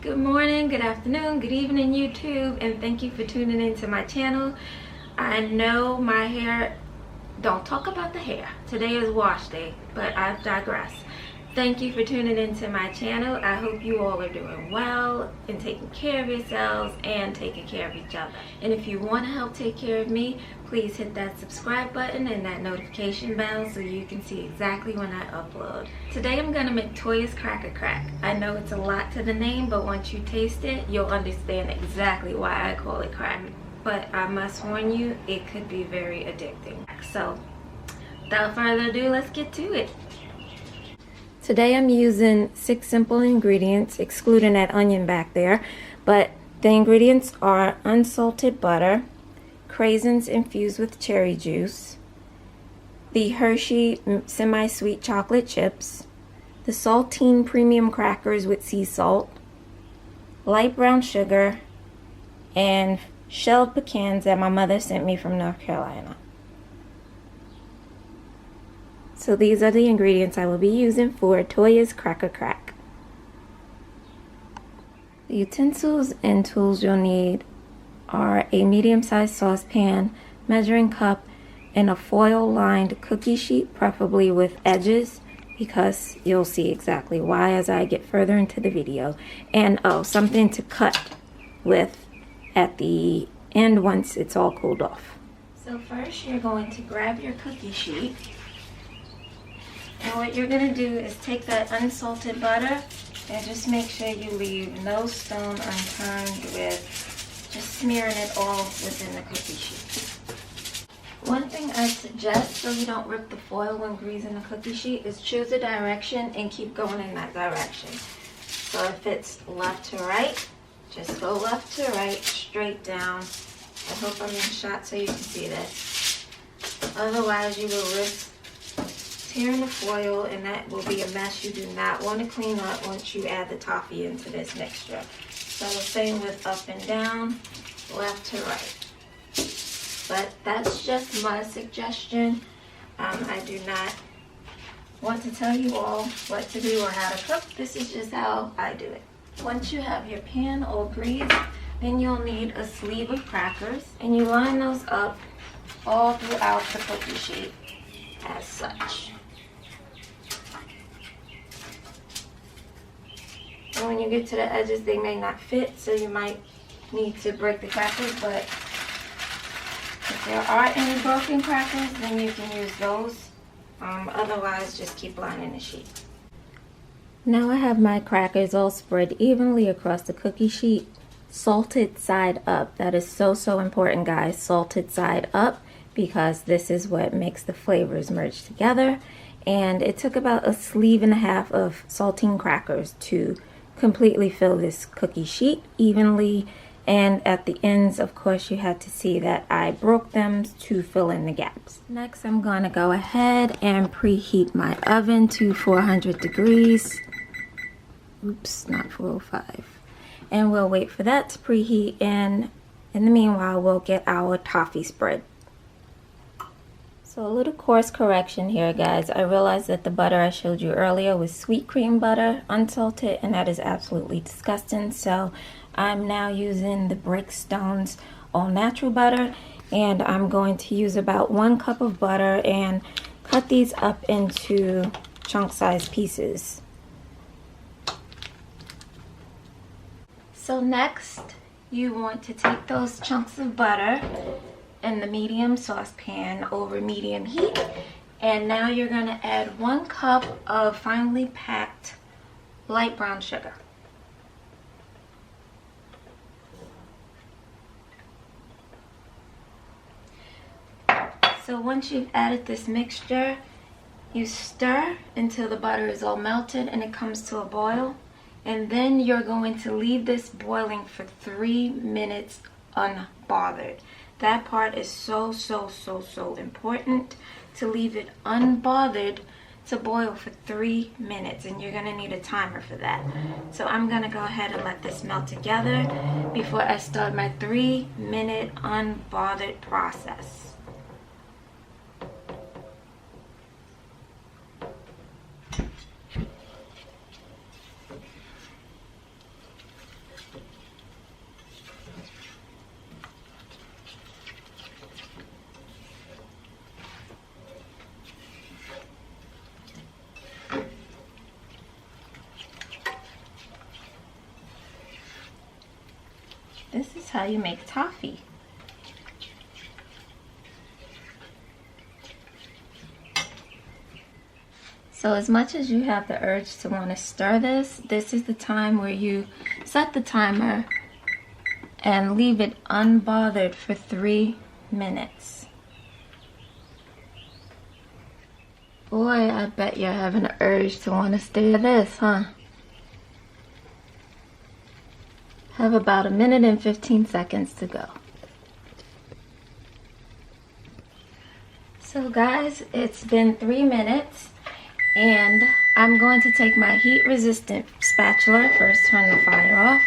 Good morning, good afternoon, good evening YouTube, and thank you for tuning into my channel. I know my hair, don't talk about the hair. Today is wash day, but I digress. Thank you for tuning into my channel. I hope you all are doing well and taking care of yourselves and taking care of each other. And if you want to help take care of me, please hit that subscribe button and that notification bell so you can see exactly when I upload. Today I'm gonna make Toya's Cracker Crack. I know it's a lot to the name, but once you taste it, you'll understand exactly why I call it crack. But I must warn you, it could be very addicting. So without further ado, let's get to it. Today I'm using 6 simple ingredients, excluding that onion back there, but the ingredients are unsalted butter, Crasins infused with cherry juice, the Hershey semi-sweet chocolate chips, the Saltine premium crackers with sea salt, light brown sugar, and shelled pecans that my mother sent me from North Carolina. So these are the ingredients I will be using for Toya's Cracker Crack. The utensils and tools you'll need are a medium-sized saucepan, measuring cup, and a foil-lined cookie sheet, preferably with edges, because you'll see exactly why as I get further into the video. And something to cut with at the end once it's all cooled off. So first you're going to grab your cookie sheet. And what you're going to do is take that unsalted butter and just make sure you leave no stone unturned with just smearing it all within the cookie sheet. One thing I suggest so you don't rip the foil when greasing the cookie sheet is choose a direction and keep going in that direction. So if it's left to right, just go left to right, straight down. I hope I'm in shot so you can see this. Otherwise you will risk tearing the foil, and that will be a mess you do not want to clean up once you add the toffee into this mixture. So the same with up and down, left to right. But that's just my suggestion. I do not want to tell you all what to do or how to cook. This is just how I do it. Once you have your pan all greased, then you'll need a sleeve of crackers, and you line those up all throughout the cookie sheet as such. And when you get to the edges, they may not fit, so you might need to break the crackers, but if there are any broken crackers, then you can use those. Otherwise, just keep lining the sheet. Now I have my crackers all spread evenly across the cookie sheet, salted side up. That is so important, guys, salted side up, because this is what makes the flavors merge together. And it took about 1.5 sleeves of saltine crackers to completely fill this cookie sheet evenly, and at the ends, of course, you had to see that I broke them to fill in the gaps. Next, I'm going to go ahead and preheat my oven to 400 degrees. Oops, not 405. And we'll wait for that to preheat, and in the meanwhile, we'll get our toffee spread. So a little course correction here, guys. I realized that the butter I showed you earlier was sweet cream butter, unsalted, and that is absolutely disgusting. So I'm now using the Breakstone's all natural butter, and I'm going to use about 1 cup of butter and cut these up into chunk-sized pieces. So next, you want to take those chunks of butter in the medium saucepan over medium heat, and now you're going to add 1 cup of finely packed light brown sugar. So once you've added this mixture, you stir until the butter is all melted and it comes to a boil, and then you're going to leave this boiling for 3 minutes unbothered. That part is so important, to leave it unbothered to boil for 3 minutes, and you're gonna need a timer for that. So I'm gonna go ahead and let this melt together before I start my 3-minute unbothered process. That's how you make toffee. So as much as you have the urge to want to stir this, this is the time where you set the timer and leave it unbothered for 3 minutes. Boy, I bet you're having an urge to want to stir this, huh? Have about 1 minute and 15 seconds to go. So guys, it's been 3 minutes. And I'm going to take my heat resistant spatula. First, turn the fire off.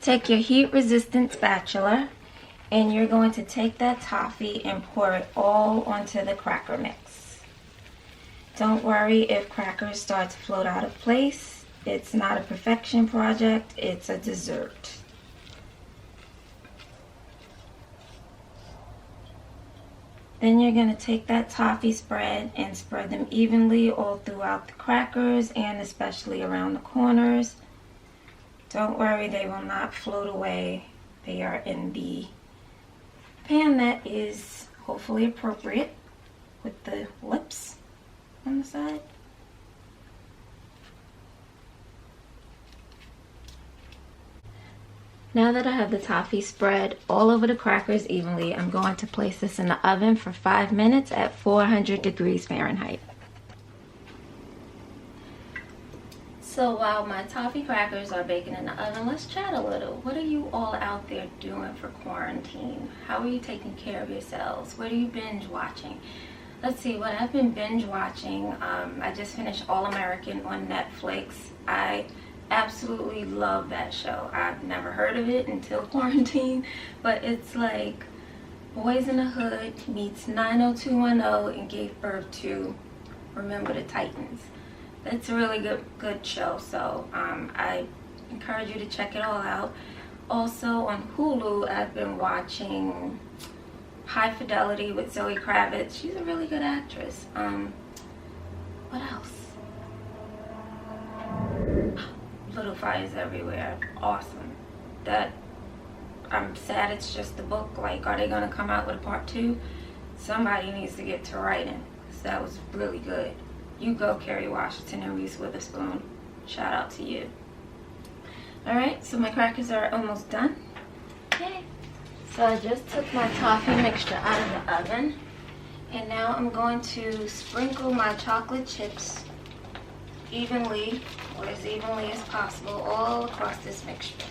Take your heat resistant spatula and you're going to take that toffee and pour it all onto the cracker mix. Don't worry if crackers start to float out of place. It's not a perfection project, it's a dessert. Then you're going to take that toffee spread and spread them evenly all throughout the crackers and especially around the corners. Don't worry, they will not float away. They are in the pan that is hopefully appropriate with the lips on the side. Now that I have the toffee spread all over the crackers evenly, I'm going to place this in the oven for 5 minutes at 400 degrees Fahrenheit. So while my toffee crackers are baking in the oven, let's chat a little. What are you all out there doing for quarantine? How are you taking care of yourselves? What are you binge watching? Let's see, what I've been binge watching, I just finished All American on Netflix. I absolutely love that show. I've never heard of it until quarantine, but it's like Boys in the Hood meets 90210 and gave birth to Remember the Titans. It's a really good show, so I encourage you to check it all out. Also on Hulu, I've been watching High Fidelity with Zoe Kravitz. She's a really good actress. What else? Little Fires Everywhere. Awesome. That, I'm sad it's just the book. Like, are they going to come out with a part 2? Somebody needs to get to writing, because that was really good. You go, Kerry Washington and Reese Witherspoon. Shout out to you. Alright, so my crackers are almost done. Okay. So I just took my toffee mixture out of the oven. And now I'm going to sprinkle my chocolate chips evenly, or as evenly as possible, all across this mixture.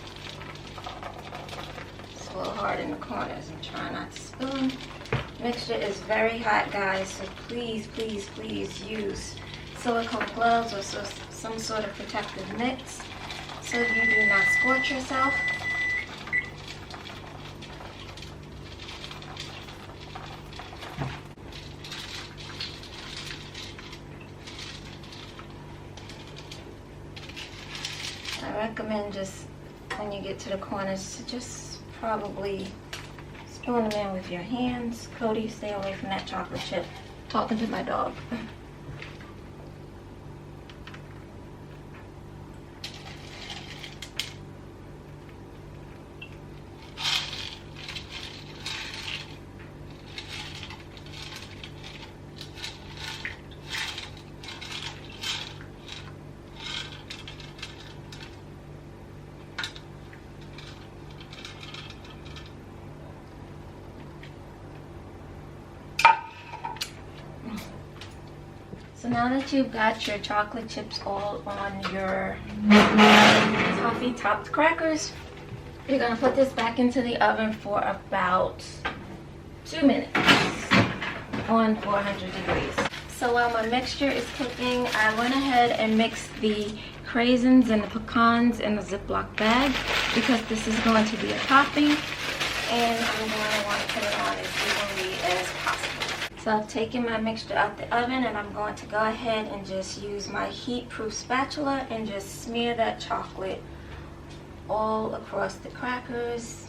It's a little hard in the corners. I'm trying not to spill them. Mixture is very hot, guys, so please, please, please use silicone gloves or some sort of protective mix so you do not scorch yourself. I recommend just when you get to the corners to just probably spoon them in with your hands. Cody, stay away from that chocolate chip. Talking to my dog. So now that you've got your chocolate chips all on your toffee topped crackers, you're going to put this back into the oven for about 2 minutes on 400 degrees. So while my mixture is cooking, I went ahead and mixed the Crasins and the Pecans in a Ziploc bag because this is going to be a topping and I'm going to want to put it on as evenly as possible. So I've taken my mixture out the oven and I'm going to go ahead and just use my heat-proof spatula and just smear that chocolate all across the crackers.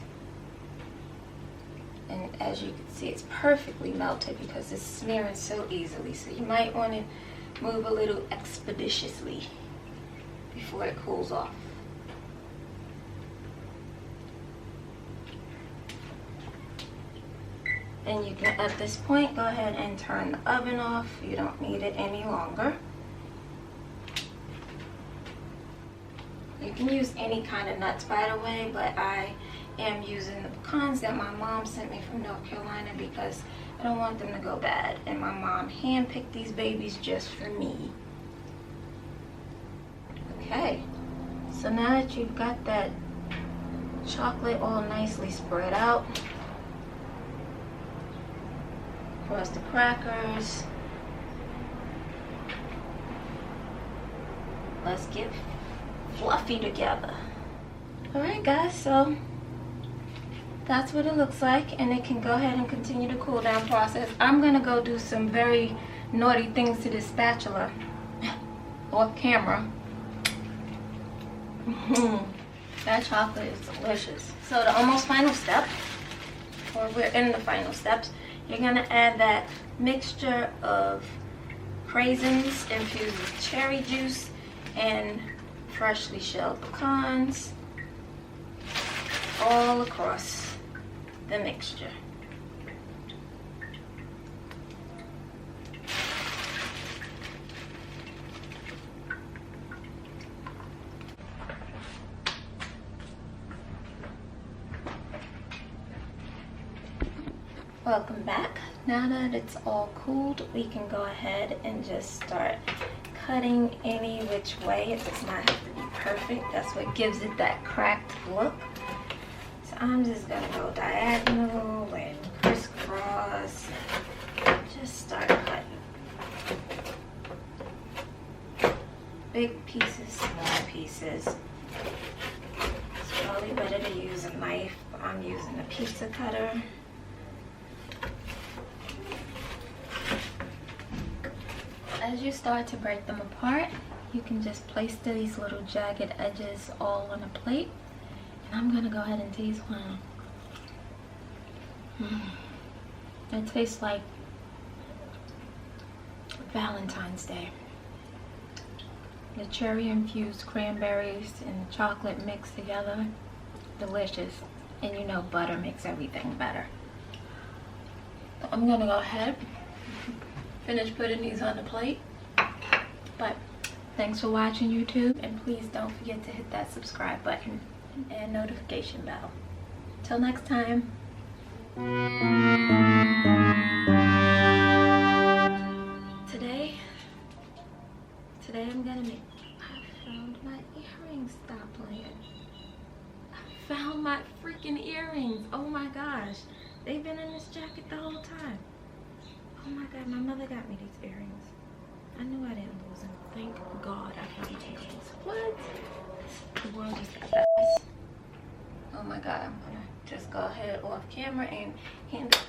And as you can see, it's perfectly melted because it's smearing so easily. So you might want to move a little expeditiously before it cools off. And you can, at this point, go ahead and turn the oven off. You don't need it any longer. You can use any kind of nuts, by the way, but I am using the pecans that my mom sent me from North Carolina because I don't want them to go bad. And my mom handpicked these babies just for me. Okay, so now that you've got that chocolate all nicely spread out across the crackers, let's get fluffy together. Alright guys, so that's what it looks like, and it can go ahead and continue the cool down process. I'm gonna go do some very naughty things to this spatula off camera. That chocolate is delicious. So the almost final step, or we're in the final steps, you're gonna add that mixture of Crasins infused with cherry juice and freshly shelled pecans all across the mixture. Welcome back. Now that it's all cooled, we can go ahead and just start cutting any which way. It does not have to be perfect. That's what gives it that cracked look. So I'm just gonna go diagonal and crisscross. Just start cutting. Big pieces, small pieces. It's probably better to use a knife, but I'm using a pizza cutter. As you start to break them apart, you can just place these little jagged edges all on a plate. And I'm gonna go ahead and taste one. It tastes like Valentine's Day. The cherry infused cranberries and chocolate mixed together, delicious. And you know butter makes everything better. So I'm gonna go ahead, finish putting these on the plate. But thanks for watching, YouTube, and please don't forget to hit that subscribe button and notification bell. Till next time. Today I'm gonna make, I found my earrings. Stop playing. I found my freaking earrings. Oh my gosh. They've been in this jacket the whole time. Oh my god, my mother got me these earrings. I knew I didn't lose them. Thank God I found earrings. What? The world just got that. Oh my god, I'm gonna just go ahead off camera and hand it